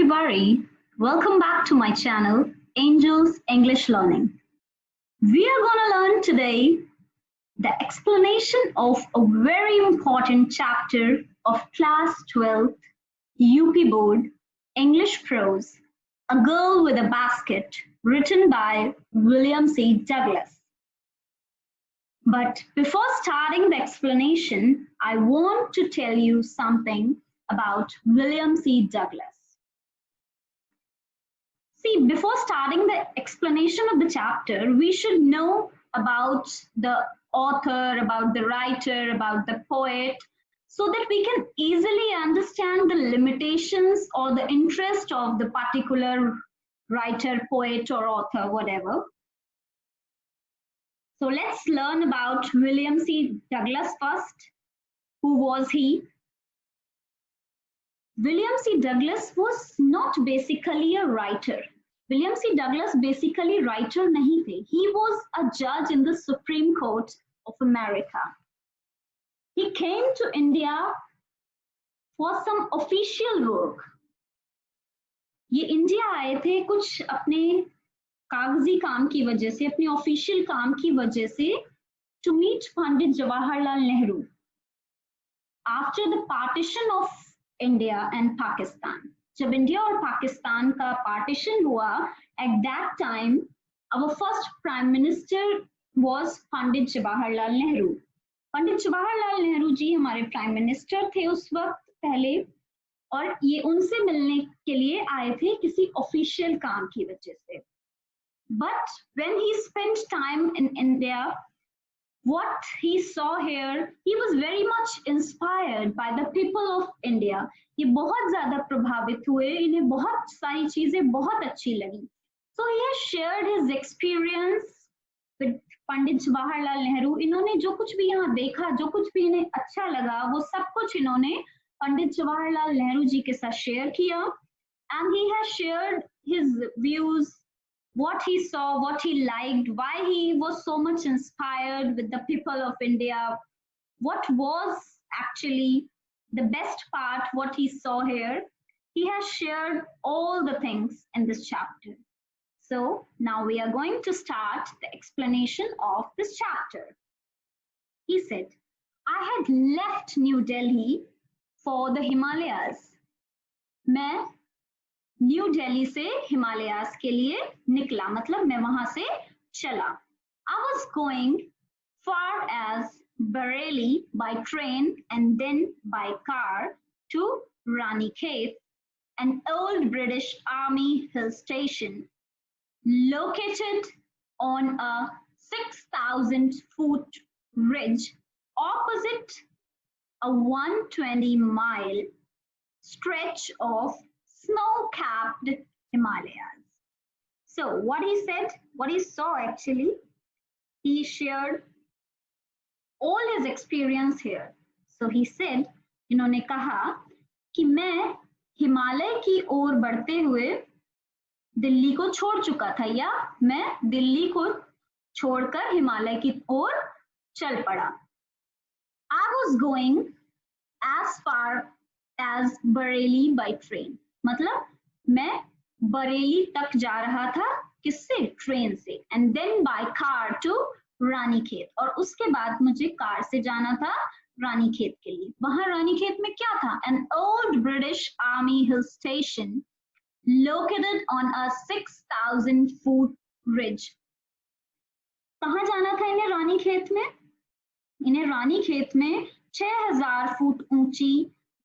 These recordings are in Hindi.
Kibari. Welcome back to my channel, Angels English Learning. We are going to learn today the explanation of a very important chapter of Class 12th UP Board English Prose, A Girl with a Basket, written by William C. Douglas. But before starting the explanation, I want to tell you something about William C. Douglas. See, before starting the explanation of the chapter, we should know about the author, about the writer, about the poet, so that we can easily understand the limitations or the interest of the particular writer, poet, or author, whatever. So let's learn about William C. Douglas first. Who was he? William C. Douglas was not basically a writer. William C. Douglas basically writer nahi the. He was a judge in the Supreme Court of America. He came to India for some official work. ये इंडिया आए थे कुछ अपने कागजी काम की वजह से, अपने ऑफिशियल काम की वजह से, to meet Pandit Jawaharlal Nehru after the partition of India and Pakistan. जब इंडिया और पाकिस्तान का पार्टीशन हुआ, at that time our first prime minister was Pandit Jawaharlal Nehru. Pandit Jawaharlal Nehru ji हमारे प्राइम मिनिस्टर थे उस वक्त पहले, और ये उनसे मिलने के लिए आए थे किसी ऑफिशियल काम की वजह से. But when he spent time in India, what he saw here, he was very much inspired by the people of India. ये बहुत ज़्यादा प्रभावित हुए, इन्हें बहुत सारी चीजें बहुत अच्छी लगी. So he has shared his experience with Pandit Jawaharlal Nehru. इन्होंने जो कुछ भी यहाँ देखा, जो कुछ भी इन्हें अच्छा लगा, वो सब कुछ इन्होंने पंडित जवाहरलाल नेहरू जी के साथ शेयर किया. And he has shared his views, what he saw, what he liked, why he was so much inspired with the people of India, what was actually the best part, what he saw here. He has shared all the things in this chapter. So now we are going to start the explanation of this chapter. He said, I had left New Delhi for the Himalayas. मैं न्यू दिल्ली से हिमालयास के लिए निकला, मतलब मैं वहां से चला. I was going far as Bareilly by train and then by car to Ranikhet, an old British Army hill station located on a 6,000-foot ridge opposite a 120-mile stretch of snow-capped Himalayas. So what he said, what he saw actually, he shared all his experience here. So he said, इन्होंने कहा कि मैं हिमालय की ओर बढ़ते हुए दिल्ली को छोड़ चुका था, या मैं दिल्ली को छोड़कर हिमालय की ओर चल पड़ा. I was going as far as Bareilly by train. मतलब मैं बरेली तक जा रहा था किससे, ट्रेन से, and then by car to Ranikhet, और उसके बाद मुझे कार से जाना था रानीखेत के लिए. वहां रानीखेत में क्या था, an old British army hill station located on a 6,000-foot ridge. कहाँ जाना था इन्हें रानीखेत में? इन्हें रानीखेत में 6,000 फुट ऊंची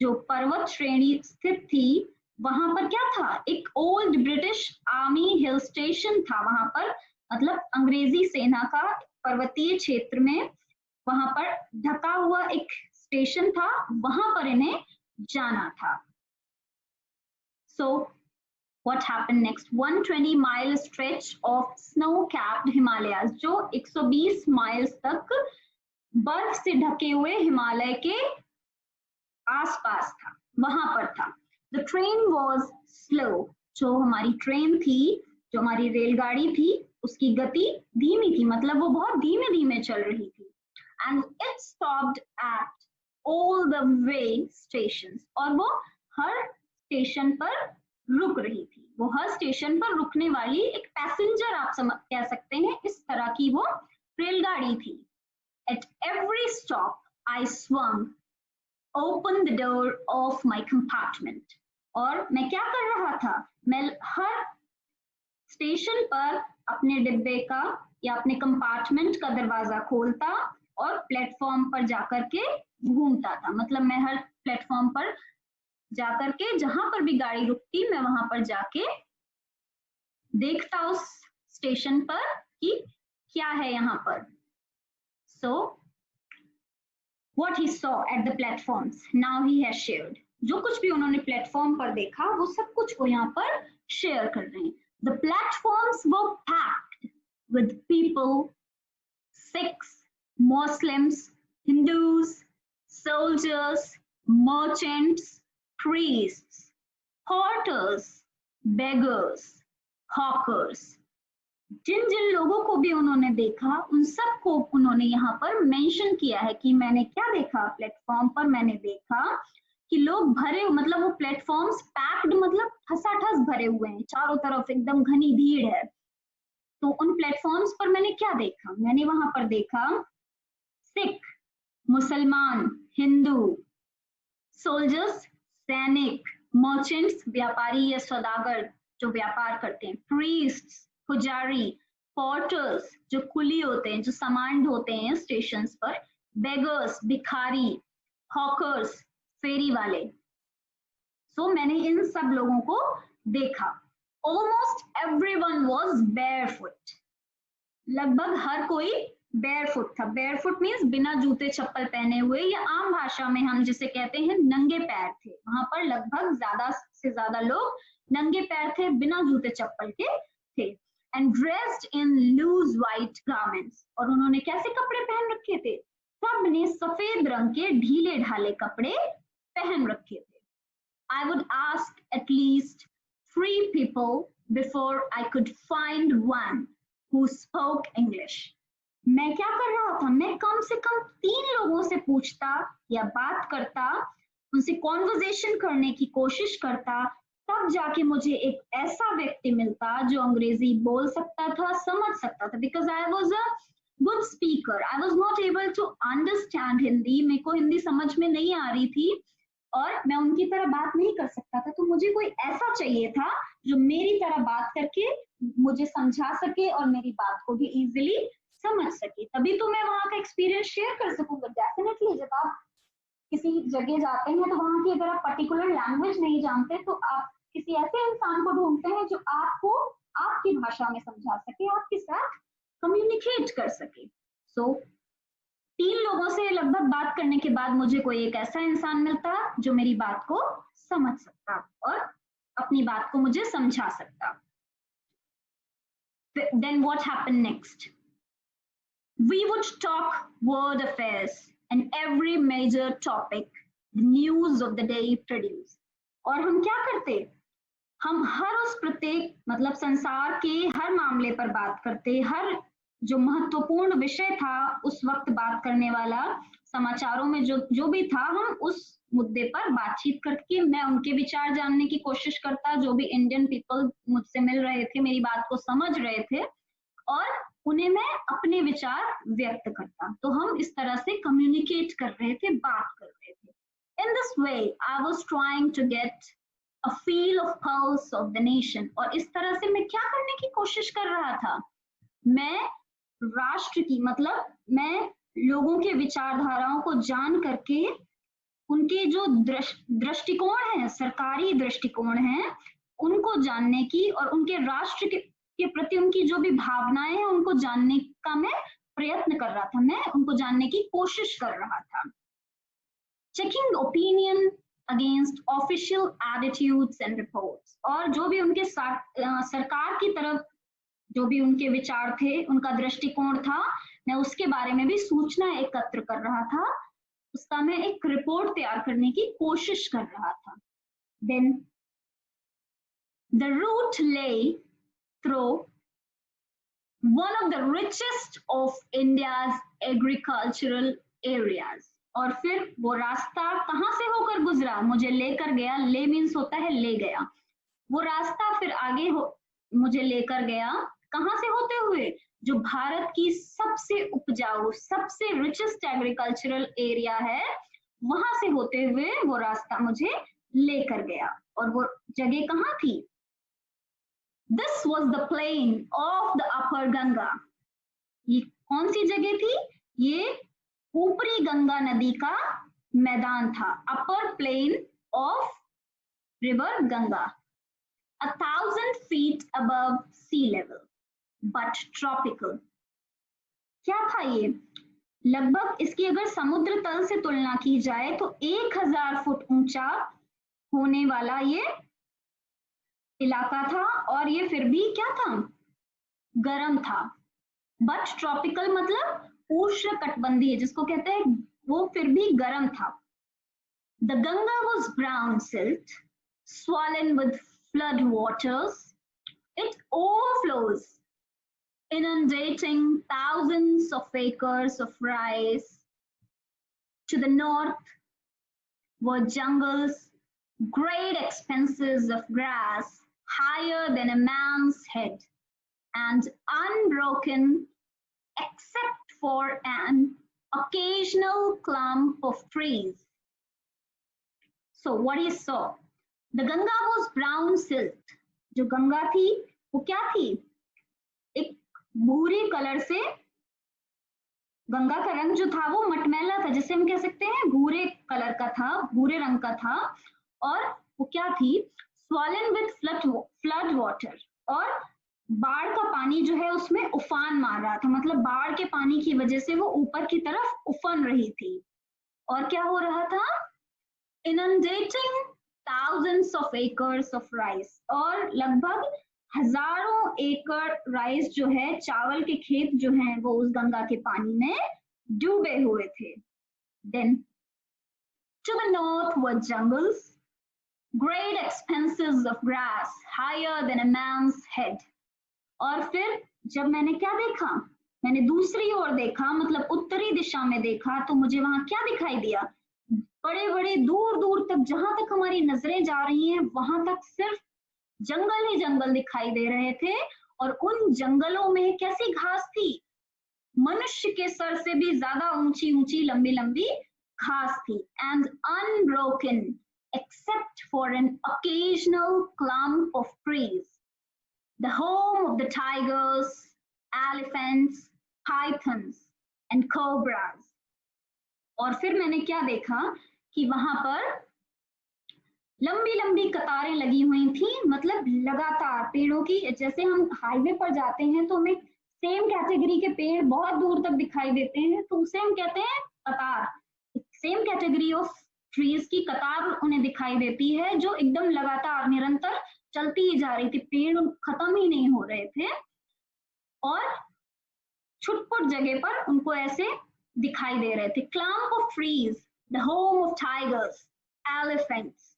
जो पर्वत श्रेणी स्थित थी, वहां पर क्या था, एक old British army hill station था. वहां पर मतलब अंग्रेजी सेना का पर्वतीय क्षेत्र में वहां पर ढका हुआ एक स्टेशन था, वहां पर इन्हें जाना था. So what happened next? 120-mile stretch of snow-capped Himalayas, जो 120 माइल्स तक बर्फ से ढके हुए हिमालय के आसपास था, वहां पर था. The train was slow. जो हमारी ट्रेन थी, जो हमारी रेलगाड़ी थी, उसकी गति धीमी थी, मतलब वो बहुत धीमे धीमे चल रही थी. And it stopped at all the way stations. और वो हर स्टेशन पर रुक रही थी। वो हर स्टेशन पर रुकने वाली एक पैसेंजर आप कह सकते हैं, इस तरह की वो रेलगाड़ी थी। At every stop, I swung open the door of my compartment. और मैं क्या कर रहा था? मैं हर स्टेशन पर अपने डिब्बे का या अपने कंपार्टमेंट का दरवाजा खोलता और प्लेटफॉर्म पर जाकर के घूमता था। मतलब मैं हर प्लेटफॉर्म पर जाकर के जहां पर भी गाड़ी रुकती मैं वहां पर जाके देखता उस स्टेशन पर कि क्या है यहाँ पर। So what he saw at the platforms now he has shared. जो कुछ भी उन्होंने प्लेटफॉर्म पर देखा वो सब कुछ वो यहाँ पर शेयर कर रहे हैं। The platforms were packed with people, Sikhs, Muslims, Hindus, soldiers, merchants, priests, porters, beggars, hawkers. जिन जिन लोगों को भी उन्होंने देखा उन सबको उन्होंने यहाँ पर मेंशन किया है कि मैंने क्या देखा प्लेटफॉर्म पर। मैंने देखा कि लोग भरे, मतलब वो प्लेटफॉर्म्स पैक्ड मतलब ठसाठस भरे हुए हैं, चारों तरफ एकदम घनी भीड़ है। तो उन प्लेटफॉर्म्स पर मैंने क्या देखा? मैंने वहां पर देखा सिख, मुसलमान, हिंदू, सोल्जर्स सैनिक, मर्चेंट्स व्यापारी या सौदागर जो व्यापार करते हैं, प्रीस्ट्स पुजारी, पोर्टर्स जो कुली होते हैं जो सामान ढोते हैं स्टेशन पर, बेगर्स भिखारी, हॉकर्स फेरी वाले। सो मैंने इन सब लोगों को देखा। Almost everyone was barefoot. लगभग हर कोई बेयरफुट था। बेयरफुट मींस बिना जूते चप्पल पहने हुए, या आम भाषा में हम जिसे कहते हैं नंगे पैर थे। वहां पर लगभग ज्यादा से ज्यादा लोग नंगे पैर थे, बिना जूते चप्पल के थे। And dressed in loose white garments. और उन्होंने कैसे कपड़े पहन रखे थे? सबने सफेद रंग के ढीले ढाले कपड़े पहन रखे थे। I would ask at least 3 people before I could find one who spoke English. मैं क्या कर रहा था? मैं कम से कम 3 लोगों से पूछता या बात करता, उनसे कॉन्वर्सेशन करने की कोशिश करता, तब जाके मुझे एक ऐसा व्यक्ति मिलता जो अंग्रेजी बोल सकता था, समझ सकता था। Because I was a good speaker, I was not able to understand Hindi. मेरे को हिंदी समझ में नहीं आ रही थी और मैं उनकी तरह बात नहीं कर सकता था। तो मुझे कोई ऐसा चाहिए था जो मेरी तरह बात करके मुझे समझा सके और मेरी बात को भी इजीली समझ सके, तभी तो मैं वहां का एक्सपीरियंस शेयर कर सकूंगा। डेफिनेटली जब आप किसी जगह जाते हैं तो वहां की अगर आप पर्टिकुलर लैंग्वेज नहीं जानते तो आप किसी ऐसे इंसान को ढूंढते हैं जो आपको आपकी भाषा में समझा सके, आपके साथ कम्युनिकेट कर सके। सो 3 लोगों से लगभग बात करने के बाद मुझे कोई एक ऐसा इंसान मिलता जो मेरी बात को समझ सकता और अपनी बात को मुझे समझा सकता। Then what happened next? We would talk world affairs and every major topic the news of the day produced. और हम क्या करते? हम हर उस प्रत्येक मतलब संसार के हर मामले पर बात करते, हर जो महत्वपूर्ण विषय था उस वक्त बात करने वाला, समाचारों में जो भी था, हम उस मुद्दे पर बातचीत करके मैं उनके विचार जानने की कोशिश करता। जो भी इंडियन पीपल मुझसे मिल रहे थे, मेरी बात को समझ रहे थे और उन्हें मैं अपने विचार व्यक्त करता। तो हम इस तरह से कम्युनिकेट कर रहे थे, बात कर रहे थे। In this way I was trying to get a feel of pulse of the nation। और इस तरह से मैं क्या करने की कोशिश कर रहा था? मैं राष्ट्र की मतलब मैं लोगों के विचारधाराओं को जान करके उनके जो दृष्टिकोण है, सरकारी दृष्टिकोण है, उनको जानने की और उनके राष्ट्र के प्रति उनकी जो भी भावनाएं हैं उनको जानने का मैं प्रयत्न कर रहा था। मैं उनको जानने की कोशिश कर रहा था। Checking opinion against official attitudes and reports. और जो भी उनके सरकार की तरफ जो भी उनके विचार थे, उनका दृष्टिकोण था, मैं उसके बारे में भी सूचना एकत्र कर रहा था, उसका मैं एक रिपोर्ट तैयार करने की कोशिश कर रहा था। Then the route lay through one of the richest of India's agricultural areas। और फिर वो रास्ता कहाँ से होकर गुजरा? मुझे लेकर गया, ले मीन्स होता है ले गया, वो रास्ता फिर आगे मुझे लेकर गया, कहाँ से होते हुए, जो भारत की सबसे उपजाऊ, सबसे रिचेस्ट एग्रीकल्चरल एरिया है, वहां से होते हुए वो रास्ता मुझे लेकर गया। और वो जगह कहाँ थी? This was the plain of the upper Ganga. ये कौन सी जगह थी? ये ऊपरी गंगा नदी का मैदान था, upper plain of river Ganga, 1,000 feet above sea level, but tropical। क्या था ये? लगभग इसकी अगर समुद्र तल से तुलना की जाए तो 1,000 फुट ऊंचा होने वाला ये इलाका था, और ये फिर भी क्या था? गर्म था। बट ट्रॉपिकल मतलब उष्ण कटिबंधीय, जिसको कहते हैं, वो फिर भी गर्म था। The Ganga was brown silt, swollen with flood waters. It overflows, inundating thousands of acres of rice. To the north were jungles, great expanses of grass higher than a man's head, and unbroken except for an occasional clump of trees. So what he saw, the Ganga was brown silt। जो गंगा थी वो क्या थी? एक भूरी कलर से, गंगा का रंग जो था वो मटमैला था, जिसे हम कह सकते हैं भूरे कलर का था, भूरे रंग का था। और वो क्या थी? स्वॉलन विद फ्लड वाटर, और बाढ़ का पानी जो है उसमें उफान मार रहा था, मतलब बाढ़ के पानी की वजह से वो ऊपर की तरफ उफन रही थी। और क्या हो रहा था? inundating thousands of acres of rice, और लगभग हजारों एकड़ राइस जो है, चावल के खेत जो हैं, वो उस गंगा के पानी में डूबे हुए थे। Then to the north were jungles, great expanses of grass higher than a man's head। और फिर जब मैंने क्या देखा? मैंने दूसरी ओर देखा, मतलब उत्तरी दिशा में देखा, तो मुझे वहां क्या दिखाई दिया? बड़े बड़े दूर दूर तक, जहां तक हमारी नजरें जा रही हैं, वहां तक सिर्फ जंगल ही जंगल दिखाई दे रहे थे। और उन जंगलों में कैसी घास थी? मनुष्य के सर से भी ज्यादा ऊंची ऊंची लंबी लंबी घास थी। And unbroken except for an occasional clump of trees, the home of the tigers, elephants, pythons and cobras। और फिर मैंने क्या देखा कि वहां पर लंबी लंबी कतारें लगी हुई थी, मतलब लगातार पेड़ों की। जैसे हम हाईवे पर जाते हैं तो हमें सेम कैटेगरी के पेड़ बहुत दूर तक दिखाई देते हैं, तो उसे हम कहते हैं कतार। सेम कैटेगरी ऑफ ट्रीज की कतार उन्हें दिखाई देती है, जो एकदम लगातार निरंतर चलती ही जा रही थी, पेड़ खत्म ही नहीं हो रहे थे। और छुटपुट जगह पर उनको ऐसे दिखाई दे रहे थे। Clump of trees, the home of tigers, elephants,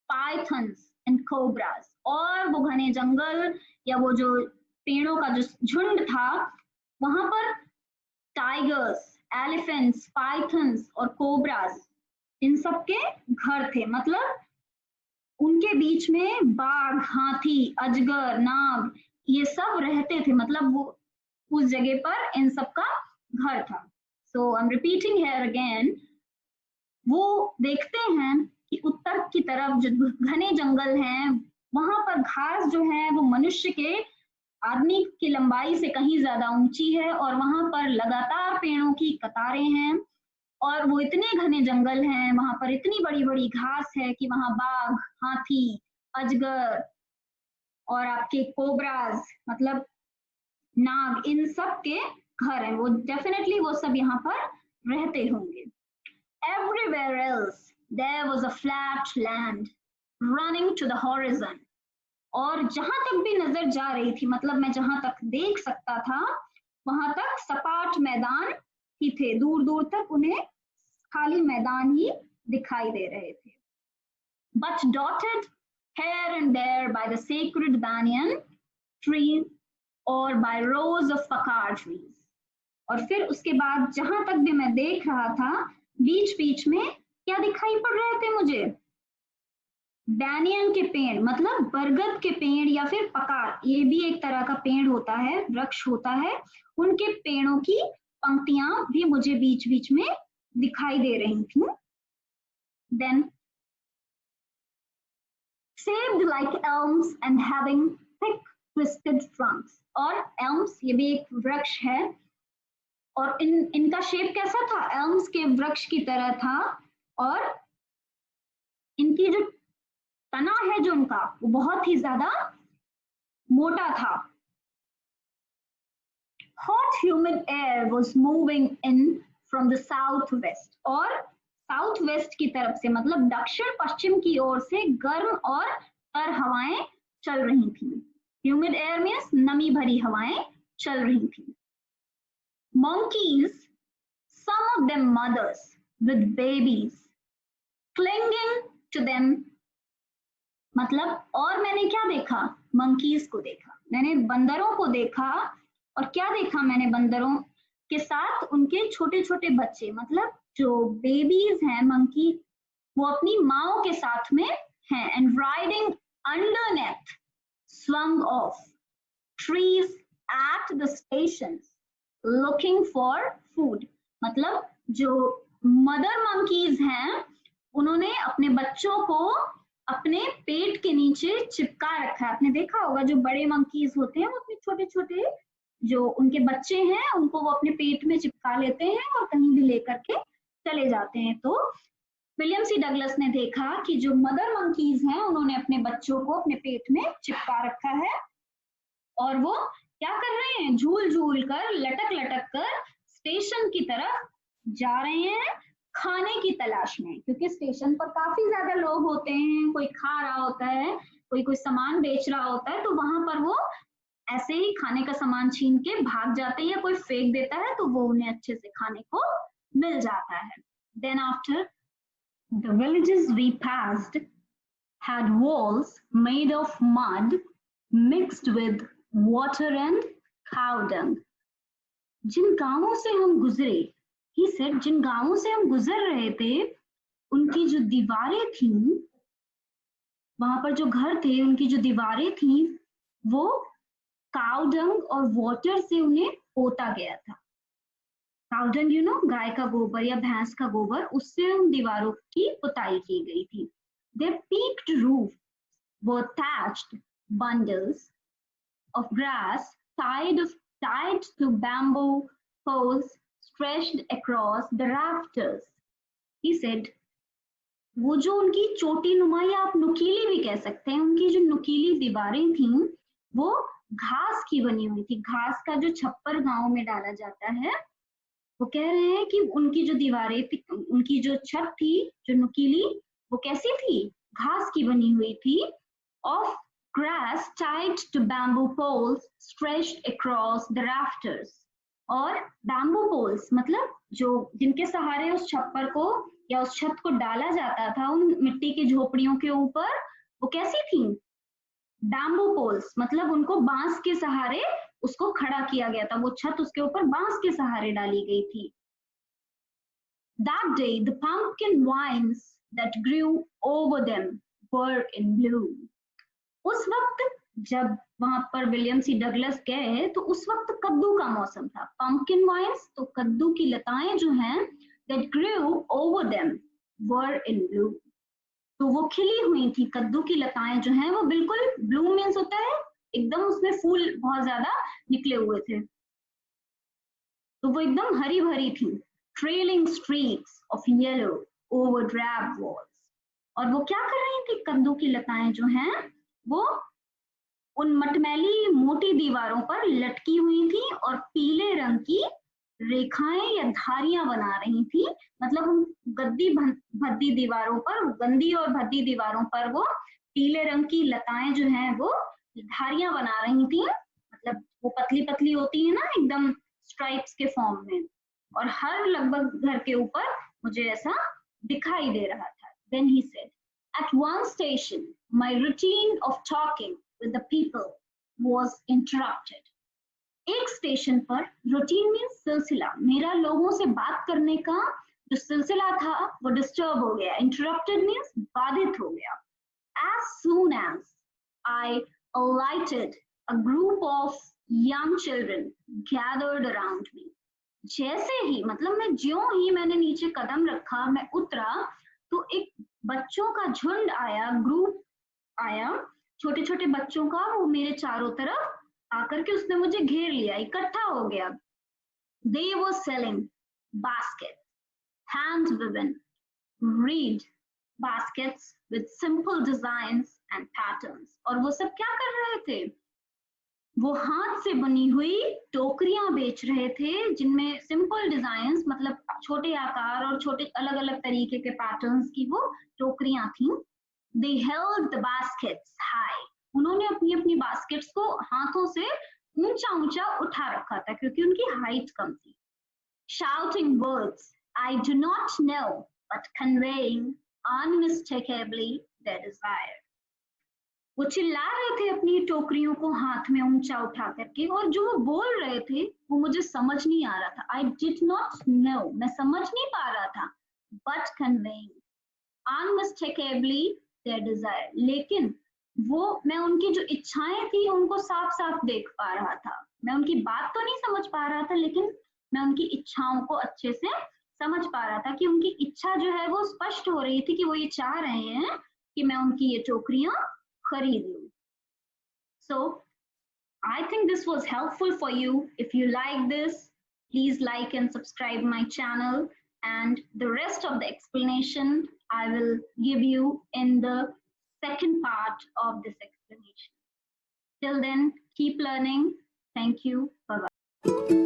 pythons and cobras. और वो घने जंगल या वो जो पेड़ों का जो झुंड था, वहां पर टाइगर्स, एलिफेंट्स, पाइथन्स और कोब्रास, इन सब के घर थे। मतलब उनके बीच में बाघ, हाथी, अजगर, नाग, ये सब रहते थे। मतलब वो उस जगह पर इन सब का घर था। So I am repeating here again. वो देखते हैं कि उत्तर की तरफ जो घने जंगल हैं, वहां पर घास जो है वो मनुष्य के आदमी की लंबाई से कहीं ज्यादा ऊंची है, और वहां पर लगातार पेड़ों की कतारें हैं, और वो इतने घने जंगल हैं, वहां पर इतनी बड़ी बड़ी घास है कि वहां बाघ, हाथी, अजगर और आपके कोबराज, मतलब नाग, इन सब के घर हैं। वो डेफिनेटली वो सब यहाँ पर रहते होंगे। Everywhere else there was a flat land running to the horizon। और जहां तक भी नजर जा रही थी, मतलब मैं जहां तक देख सकता था, वहां तक सपाट मैदान ही थे। दूर दूर तक उन्हें खाली मैदान ही दिखाई दे रहे थे। But dotted here and there by the sacred banyan trees or by rows of pakar trees। और फिर उसके बाद जहां तक भी मैं देख रहा था, बीच बीच में क्या दिखाई पड़ रहे थे मुझे? बैंनियन के पेड़ मतलब बरगद के पेड़ या फिर पकार, ये भी एक तरह का पेड़ होता है, वृक्ष होता है, उनके पेड़ों की पंक्तियां भी मुझे बीच बीच में दिखाई दे रही थी। Then shaped like elms and having thick twisted trunks, और elms ये भी एक वृक्ष है और इनका शेप कैसा था, elms के वृक्ष की तरह था, और इनकी जो तना है जो उनका वो बहुत ही ज्यादा मोटा था। Hot humid air was moving in from the southwest, और साउथ वेस्ट की तरफ से मतलब दक्षिण पश्चिम की ओर से गर्म और तर हवाएं चल रही थी। ह्यूमिड एयर मीन्स नमी भरी हवाएं चल रही थी। Monkeys, some of them mothers with babies clinging to them, मतलब और मैंने क्या देखा, मंकीज को देखा, मैंने बंदरों को देखा, और क्या देखा मैंने, बंदरों के साथ उनके छोटे छोटे बच्चे, मतलब जो बेबीज हैं मंकी, वो अपनी माओ के साथ में हैं। And riding underneath swung off trees at the stations looking for food, मतलब जो मदर मंकीज हैं उन्होंने अपने बच्चों को अपने पेट के नीचे चिपका रखा है। आपने देखा होगा जो बड़े मंकीज होते हैं वो अपने छोटे छोटे जो उनके बच्चे हैं उनको वो अपने पेट में चिपका लेते हैं और कहीं भी लेकर के चले जाते हैं। तो विलियम सी डगलस ने देखा कि जो मदर मंकीज हैं उन्होंने अपने बच्चों को अपने पेट में चिपका रखा है और वो क्या कर रहे हैं, झूल झूल कर लटक लटक कर स्टेशन की तरफ जा रहे हैं खाने की तलाश में, क्योंकि स्टेशन पर काफी ज्यादा लोग होते हैं, कोई खा रहा होता है, कोई सामान बेच रहा होता है, तो वहां पर वो ऐसे ही खाने का सामान छीन के भाग जाते हैं या कोई फेंक देता है तो वो उन्हें अच्छे से खाने को मिल जाता है। Then after the villages we passed had walls made of mud mixed with water and cow dung. जिन गांवों से हम गुजरे, he said, जिन गांवों से हम गुजर रहे थे उनकी जो दीवारें थी, वहां पर जो घर थे उनकी जो दीवारें थी वो काउ डंग और वाटर से उन्हें पोता गया था। काउ डंग यू नो, गाय का गोबर या भैंस का गोबर, उससे उन दीवारों की पुताई की गई थी। Their peaked roof were thatched bundles of grass tied to bamboo poles stretched across the rafters. He said, वो जो उनकी चोटी नुमा या आप नुकीली भी कह सकते हैं, उनकी जो नुकीली दीवारें थीं वो घास की बनी हुई थी। घास का जो छप्पर गांव में डाला जाता है, वो कह रहे हैं कि उनकी जो दीवारें थी, उनकी जो छत थी जो नुकीली, वो कैसी थी, घास की बनी हुई थी। Of grass tied to bamboo poles stretched across the rafters, और बैम्बू पोल्स मतलब जो जिनके सहारे उस छप्पर को या उस छत को डाला जाता था उन मिट्टी की झोपड़ियों के ऊपर, वो कैसी थी, बैम्बू पोल्स मतलब उनको बांस के सहारे उसको खड़ा किया गया था, वो छत उसके ऊपर बांस के सहारे डाली गई थी। That day the pumpkin vines that grew over them were in bloom. उस वक्त जब वहां पर विलियम सी डगलस गए तो उस वक्त कद्दू का मौसम था। पंपकिन वाइन्स तो कद्दू की लताएं जो हैं, that grew over them were in bloom, तो वो खिली हुई थी। कद्दू की लताएं जो हैं वो बिल्कुल, ब्लूम मीन्स होता है एकदम उसमें फूल बहुत ज्यादा निकले हुए थे, तो वो एकदम हरी भरी थी। Trailing streaks of yellow over drab walls, और वो क्या कर रही थी, कद्दू की लताएं जो हैं वो उन मटमैली मोटी दीवारों पर लटकी हुई थी और पीले रंग की रेखाएं या धारियां बना रही थी। मतलब उन गद्दी भद्दी दीवारों पर, गंदी और भद्दी दीवारों पर वो पीले रंग की लताएं जो हैं वो धारियां बना रही थी। मतलब वो पतली पतली होती है ना एकदम स्ट्राइप्स के फॉर्म में, और हर लगभग घर के ऊपर मुझे ऐसा दिखाई दे रहा था। Then he said, at one station my routine of talking with the people was interrupted. एक स्टेशन पर, रूटीन मीन्स सिलसिला, मेरा लोगों से बात करने का जो सिलसिला था वो डिस्टर्ब हो गया। इंटरप्टेड मीन्स बाधित हो गया। as soon as I alighted, a group of young children gathered around me. जैसे ही मतलब मैं ज्यों ही मैंने नीचे कदम रखा, मैं उतरा, तो एक बच्चों का झुंड आया, ग्रुप आया, छोटे छोटे बच्चों का, वो मेरे चारों तरफ आकर के उसने मुझे घेर लिया, इकट्ठा हो गया. They were selling baskets, hand woven, reed baskets with simple designs and patterns. और वो सब क्या कर रहे थे? वो हाथ से बनी हुई टोकरियां बेच रहे थे जिनमें सिंपल डिजाइन्स, मतलब छोटे आकार और छोटे अलग अलग तरीके के पैटर्न्स की वो टोकरियां थी. They held the baskets high. उन्होंने अपनी अपनी बास्केट्स को हाथों से ऊंचा ऊंचा उठा रखा था क्योंकि उनकी हाइट कम थी. Shouting words I do not know but conveying unmistakably their desire. वो चिल्ला रहे थे अपनी टोकरियों को हाथ में ऊंचा उठा करके, और जो वो बोल रहे थे वो मुझे समझ नहीं आ रहा था. I did not know, मैं समझ नहीं पा रहा था. But conveying unmistakably their desire, लेकिन वो मैं उनकी जो इच्छाएं थी उनको साफ साफ देख पा रहा था. मैं उनकी बात तो नहीं समझ पा रहा था, लेकिन मैं उनकी इच्छाओं को अच्छे से समझ पा रहा था कि उनकी इच्छा जो है वो स्पष्ट हो रही थी कि वो ये चाह रहे हैं कि मैं उनकी ये टोकरियां खरीद लूं. So I think this was helpful for you. If you like this, please like and subscribe my channel, and the rest of the explanation I will give you in the second part of this explanation. Till then, keep learning. Thank you. Bye-bye.